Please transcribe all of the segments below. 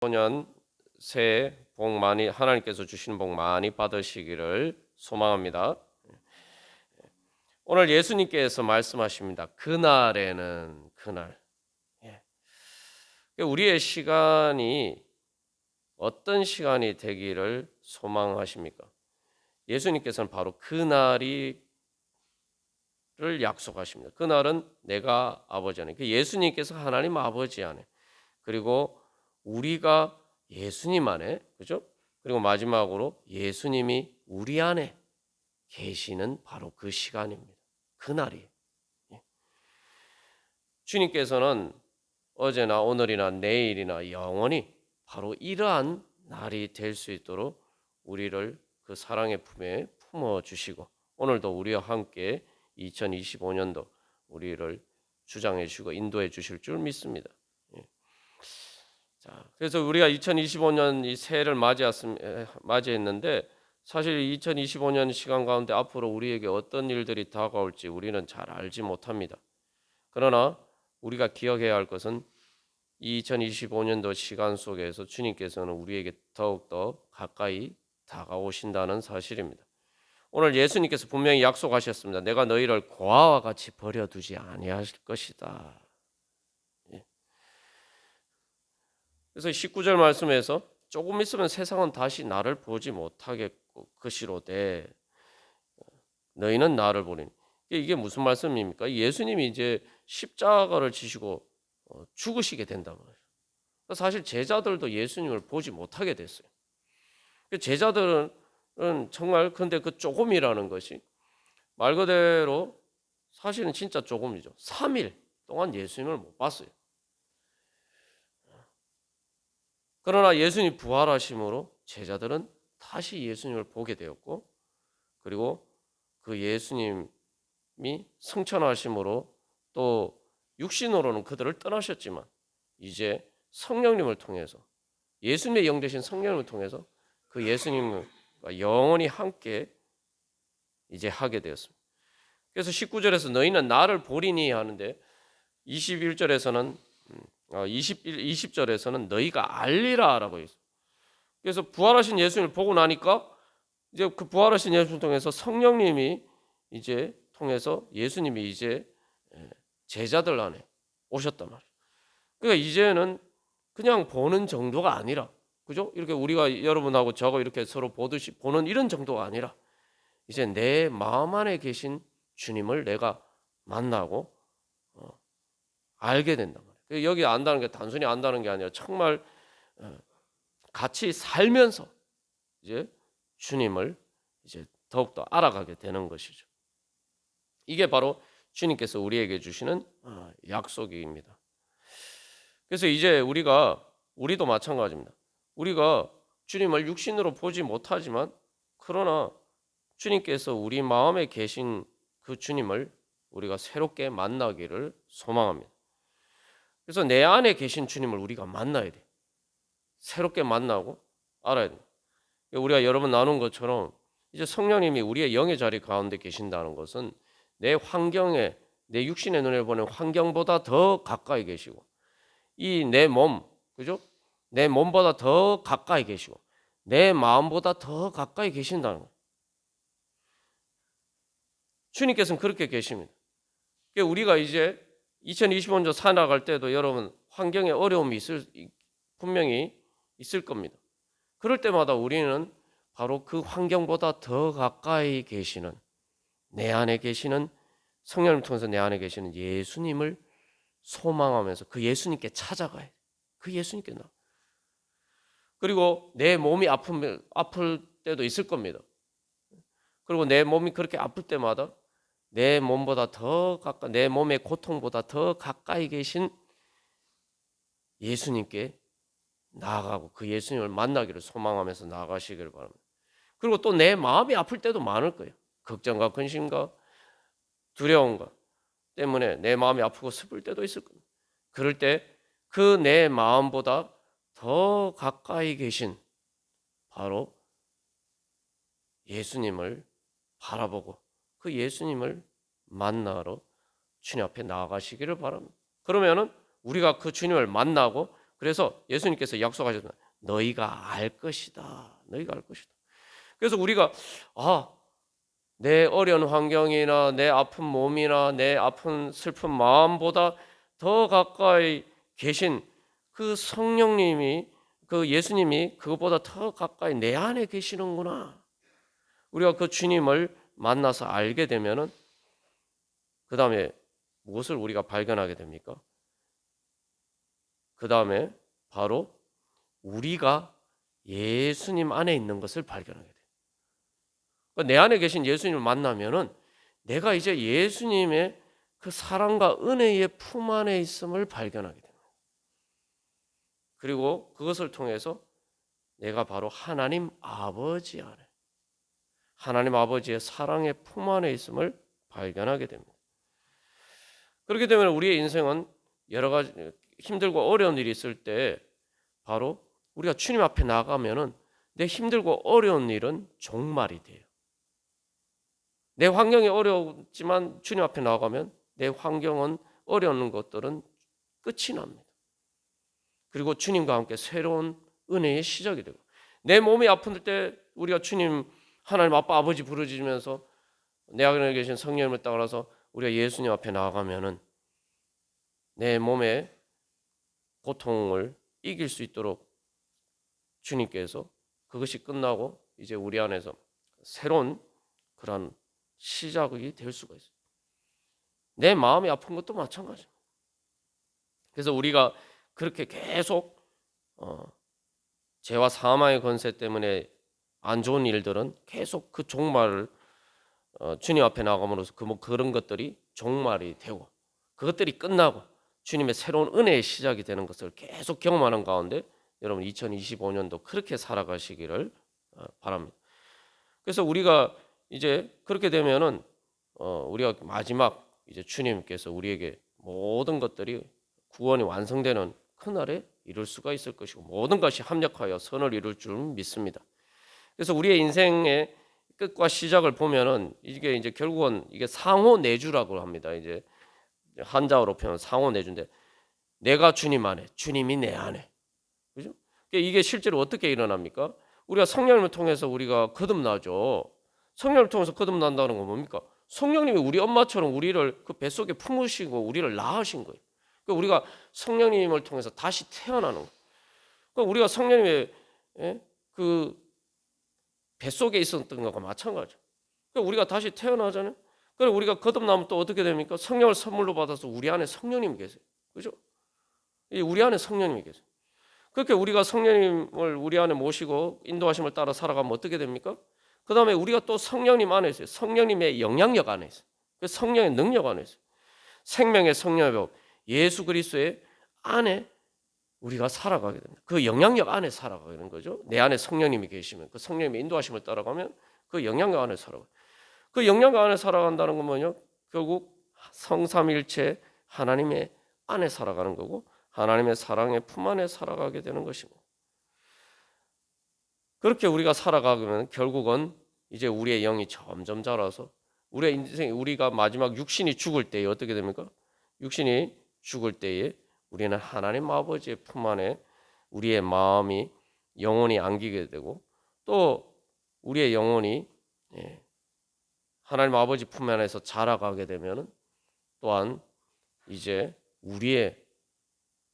2025년 새해 복 많이 하나님께서 주시는 복 많이 받으시기를 소망합니다. 오늘 예수님께서 말씀하십니다. 그날에는 그날. 우리의 시간이 어떤 시간이 되기를 소망하십니까? 예수님께서는 바로 그날이 를 약속하십니다. 그날은 내가 아버지 안에, 예수님께서 하나님 아버지 안에, 그리고 우리가 예수님 안에, 그죠? 그리고 마지막으로 예수님이 우리 안에 계시는 바로 그 시간입니다. 그날이에요. 주님께서는 어제나 오늘이나 내일이나 영원히 바로 이러한 날이 될 수 있도록 우리를 그 사랑의 품에 품어 주시고, 오늘도 우리와 함께 2025년도 우리를 주장해 주시고 인도해 주실 줄 믿습니다. 자, 그래서 우리가 2025년 이 새해를 맞이했는데, 사실 2025년 시간 가운데 앞으로 우리에게 어떤 일들이 다가올지 우리는 잘 알지 못합니다. 그러나 우리가 기억해야 할 것은 2025년도 시간 속에서 주님께서는 우리에게 더욱더 가까이 다가오신다는 사실입니다. 오늘 예수님께서 분명히 약속하셨습니다. 내가 너희를 고아와 같이 버려두지 아니할 것이다. 그래서 19절 말씀에서 조금 있으면 세상은 다시 나를 보지 못하겠고 것이로되 너희는 나를 보리니. 이게 무슨 말씀입니까? 예수님이 이제 십자가를 지시고 죽으시게 된단 말이에요. 사실 제자들도 예수님을 보지 못하게 됐어요. 제자들은 정말, 근데 그 조금이라는 것이 말 그대로 사실은 진짜 조금이죠. 3일 동안 예수님을 못 봤어요. 그러나 예수님 부활하심으로 제자들은 다시 예수님을 보게 되었고, 그리고 그 예수님이 승천하심으로 또 육신으로는 그들을 떠나셨지만 이제 성령님을 통해서, 예수님의 영 되신 성령님을 통해서 그 예수님과 영원히 함께 이제 하게 되었습니다. 그래서 19절에서 너희는 나를 보리니 하는데 21절에서는 20절에서는 너희가 알리라라고 했어요. 그래서 부활하신 예수님을 보고 나니까 이제 그 부활하신 예수님을 통해서 성령님이 이제 통해서 예수님이 이제 제자들 안에 오셨단 말이에요. 그러니까 이제는 그냥 보는 정도가 아니라, 그죠? 이렇게 우리가 여러분하고 저거 이렇게 서로 보듯이 보는 이런 정도가 아니라 이제 내 마음 안에 계신 주님을 내가 만나고 알게 된단 말이에요. 여기 안다는 게 단순히 안다는 게 아니라 정말 같이 살면서 이제 주님을 이제 더욱더 알아가게 되는 것이죠. 이게 바로 주님께서 우리에게 주시는 약속입니다. 그래서 이제 우리도 마찬가지입니다. 우리가 주님을 육신으로 보지 못하지만, 그러나 주님께서 우리 마음에 계신 그 주님을 우리가 새롭게 만나기를 소망합니다. 그래서 내 안에 계신 주님을 우리가 만나야 돼. 새롭게 만나고 알아야 돼. 우리가 여러 번 나눈 것처럼 이제 성령님이 우리의 영의 자리 가운데 계신다는 것은 내 환경에, 내 육신의 눈에 보는 환경보다 더 가까이 계시고, 이 내 몸, 그죠? 내 몸보다 더 가까이 계시고 내 마음보다 더 가까이 계신다는 거예요. 주님께서는 그렇게 계십니다. 우리가 이제 2025년 살아갈 때도 여러분 환경에 어려움이 분명히 있을 겁니다. 그럴 때마다 우리는 바로 그 환경보다 더 가까이 계시는, 내 안에 계시는 성령을 통해서 내 안에 계시는 예수님을 소망하면서 그 예수님께 찾아가야 돼. 그 예수님께 나. 그리고 내 몸이 아플 때도 있을 겁니다. 그리고 내 몸이 그렇게 아플 때마다 내 몸보다 더 가까이, 내 몸의 고통보다 더 가까이 계신 예수님께 나아가고 그 예수님을 만나기를 소망하면서 나아가시기를 바랍니다. 그리고 또 내 마음이 아플 때도 많을 거예요. 걱정과 근심과 두려움과 때문에 내 마음이 아프고 슬플 때도 있을 겁니다. 그럴 때 그 내 마음보다 더 가까이 계신 바로 예수님을 바라보고 그 예수님을 만나러 주님 앞에 나아가시기를 바랍니다. 그러면은 우리가 그 주님을 만나고 그래서 예수님께서 약속하셨다. 너희가 알 것이다. 너희가 알 것이다. 그래서 우리가 내 어려운 환경이나 내 아픈 몸이나 내 아픈 슬픈 마음보다 더 가까이 계신 그 성령님이, 그 예수님이 그것보다 더 가까이 내 안에 계시는구나. 우리가 그 주님을 만나서 알게 되면은 그 다음에 무엇을 우리가 발견하게 됩니까? 그 다음에 바로 우리가 예수님 안에 있는 것을 발견하게 돼요. 내 안에 계신 예수님을 만나면은 내가 이제 예수님의 그 사랑과 은혜의 품 안에 있음을 발견하게 됩니다. 그리고 그것을 통해서 내가 바로 하나님 아버지 안에, 하나님 아버지의 사랑의 품 안에 있음을 발견하게 됩니다. 그렇게 되면 우리의 인생은 여러 가지 힘들고 어려운 일이 있을 때 바로 우리가 주님 앞에 나가면은 내 힘들고 어려운 일은 종말이 돼요. 내 환경이 어렵지만 주님 앞에 나가면 내 환경은 어려운 것들은 끝이 납니다. 그리고 주님과 함께 새로운 은혜의 시작이 되고, 내 몸이 아플 때 우리가 주님 하나님 아빠 아버지 부르짖으면서 내 안에 계신 성령님을 따라서 우리가 예수님 앞에 나아가면은 내 몸의 고통을 이길 수 있도록 주님께서 그것이 끝나고 이제 우리 안에서 새로운 그런 시작이 될 수가 있어요. 내 마음이 아픈 것도 마찬가지입니다. 그래서 우리가 그렇게 계속 죄와 사망의 권세 때문에 안 좋은 일들은 계속 그 종말을 주님 앞에 나감으로써 그런 것들이 종말이 되고 그것들이 끝나고 주님의 새로운 은혜의 시작이 되는 것을 계속 경험하는 가운데 여러분 2025년도 그렇게 살아가시기를 바랍니다. 그래서 우리가 이제 그렇게 되면은 우리가 마지막 이제 주님께서 우리에게 모든 것들이 구원이 완성되는 그날에 이룰 수가 있을 것이고 모든 것이 합력하여 선을 이룰 줄 믿습니다. 그래서 우리의 인생의 끝과 시작을 보면은 이게 이제 결국은 이게 상호 내주라고 합니다. 이제 한자어로 표현 상호 내주인데 내가 주님 안에, 주님이 내 안에, 그죠? 이게 실제로 어떻게 일어납니까? 우리가 성령님을 통해서 우리가 거듭나죠. 성령을 통해서 거듭난다는 건 뭡니까? 성령님이 우리 엄마처럼 우리를 그 뱃속에 품으시고 우리를 낳으신 거예요. 그러니까 우리가 성령님을 통해서 다시 태어나는 거예요. 그러니까 우리가 성령님의 그 뱃속에 있었던 것과 마찬가지죠. 그러니까 우리가 다시 태어나잖아요. 그리고 우리가 거듭나면 또 어떻게 됩니까? 성령을 선물로 받아서 우리 안에 성령님이 계세요. 그죠? 우리 안에 성령님이 계세요. 그렇게 우리가 성령님을 우리 안에 모시고 인도하심을 따라 살아가면 어떻게 됩니까? 그 다음에 우리가 또 성령님 안에 있어요. 성령님의 영향력 안에 있어요. 그 성령의 능력 안에 있어요. 생명의 성령의 법, 예수 그리스도의 안에 우리가 살아가게 됩니다. 그 영향력 안에 살아가는 거죠. 내 안에 성령님이 계시면 그 성령님의 인도하심을 따라가면 그 영향력 안에 살아가요. 그 영향력 안에 살아간다는 건 뭐냐? 결국 성삼일체 하나님의 안에 살아가는 거고 하나님의 사랑의 품 안에 살아가게 되는 것입니다. 그렇게 우리가 살아가면 결국은 이제 우리의 영이 점점 자라서 우리의 인생, 우리가 마지막 육신이 죽을 때에 어떻게 됩니까? 육신이 죽을 때에 우리는 하나님 아버지의 품 안에 우리의 마음이 영원히 안기게 되고 또 우리의 영혼이 하나님 아버지 품 안에서 자라가게 되면 또한 이제 우리의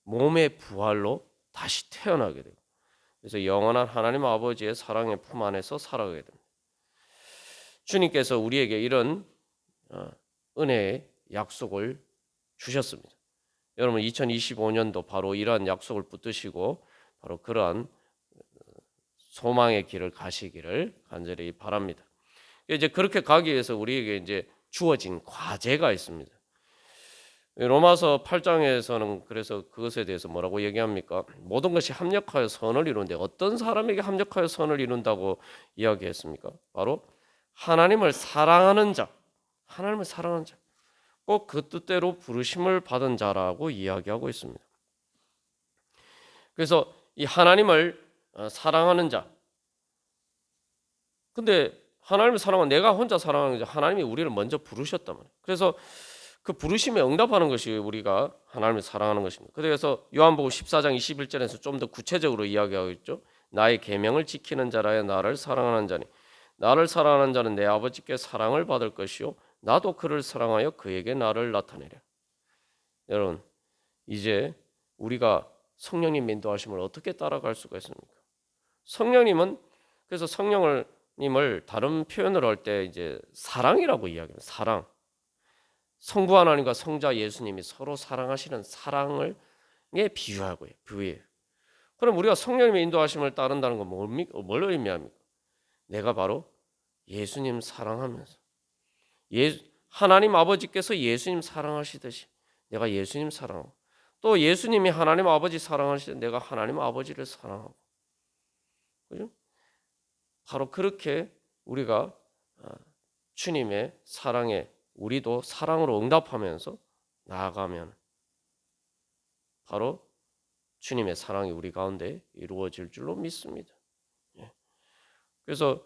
몸의 부활로 다시 태어나게 되고 그래서 영원한 하나님 아버지의 사랑의 품 안에서 살아가게 됩니다. 주님께서 우리에게 이런 은혜의 약속을 주셨습니다. 여러분 2025년도 바로 이러한 약속을 붙드시고 바로 그러한 소망의 길을 가시기를 간절히 바랍니다. 이제 그렇게 가기 위해서 우리에게 이제 주어진 과제가 있습니다. 로마서 8장에서는 그래서 그것에 대해서 뭐라고 얘기합니까? 모든 것이 합력하여 선을 이루는데 어떤 사람에게 합력하여 선을 이룬다고 이야기했습니까? 바로 하나님을 사랑하는 자, 하나님을 사랑하는 자, 꼭 그 뜻대로 부르심을 받은 자라고 이야기하고 있습니다. 그래서 이 하나님을 사랑하는 자, 근데 하나님을 사랑하는 내가 혼자 사랑하는 자, 하나님이 우리를 먼저 부르셨단 말이에요. 그래서 그 부르심에 응답하는 것이 우리가 하나님을 사랑하는 것입니다. 그래서 요한복음 14장 21절에서 좀 더 구체적으로 이야기하고 있죠. 나의 계명을 지키는 자라야 나를 사랑하는 자니 나를 사랑하는 자는 내 아버지께 사랑을 받을 것이요 나도 그를 사랑하여 그에게 나를 나타내랴. 여러분, 이제 우리가 성령님 인도하심을 어떻게 따라갈 수가 있습니까? 성령님은 그래서 성령님을 다른 표현을 할 때 이제 사랑이라고 이야기합니다. 사랑. 성부 하나님과 성자 예수님이 서로 사랑하시는 사랑을 비유하고요. 비유해요. 그럼 우리가 성령님의 인도하심을 따른다는 건 뭘 의미합니까? 내가 바로 예수님 사랑하면서 하나님 아버지께서 예수님 사랑하시듯이 내가 예수님 사랑하고 또 예수님이 하나님 아버지 사랑하시듯이 내가 하나님 아버지를 사랑하고 그죠? 바로 그렇게 우리가 주님의 사랑에 우리도 사랑으로 응답하면서 나아가면 바로 주님의 사랑이 우리 가운데 이루어질 줄로 믿습니다. 그래서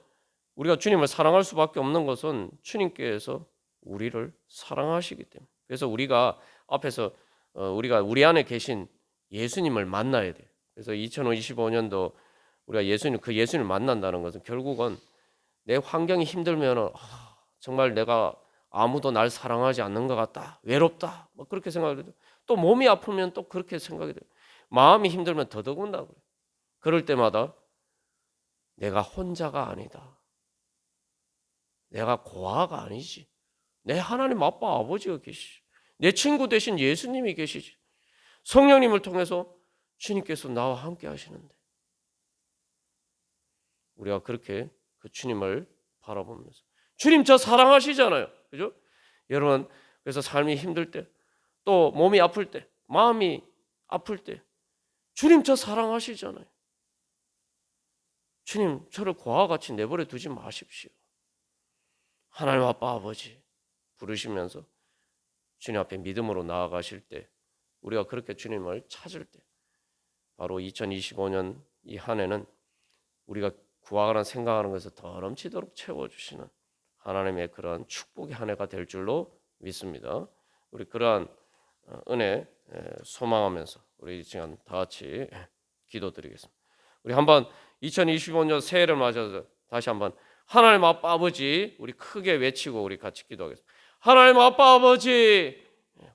우리가 주님을 사랑할 수밖에 없는 것은 주님께서 우리를 사랑하시기 때문에. 그래서 우리가 앞에서 우리가 우리 안에 계신 예수님을 만나야 돼요. 그래서 2025년도 우리가 예수님을 만난다는 것은 결국은 내 환경이 힘들면 정말 내가 아무도 날 사랑하지 않는 것 같다, 외롭다, 뭐 그렇게 생각해요. 또 몸이 아프면 또 그렇게 생각이 돼요. 마음이 힘들면 더더군다나 그래요. 그럴 때마다 내가 혼자가 아니다. 내가 고아가 아니지. 내 하나님 아빠 아버지가 계시지. 내 친구 대신 예수님이 계시지. 성령님을 통해서 주님께서 나와 함께 하시는데 우리가 그렇게 그 주님을 바라보면서 주님 저 사랑하시잖아요. 그죠? 여러분 그래서 삶이 힘들 때 또 몸이 아플 때 마음이 아플 때 주님 저 사랑하시잖아요. 주님 저를 고아와 같이 내버려 두지 마십시오. 하나님 아빠 아버지 부르시면서 주님 앞에 믿음으로 나아가실 때 우리가 그렇게 주님을 찾을 때 바로 2025년 이 한 해는 우리가 구하거나 생각하는 것을 더 넘치도록 채워주시는 하나님의 그러한 축복의 한 해가 될 줄로 믿습니다. 우리 그러한 은혜 소망하면서 우리 지금 다 같이 기도드리겠습니다. 우리 한번 2025년 새해를 맞아서 다시 한번 하나님 아빠 아버지 우리 크게 외치고 우리 같이 기도하겠습니다. 하나님 아빠 아버지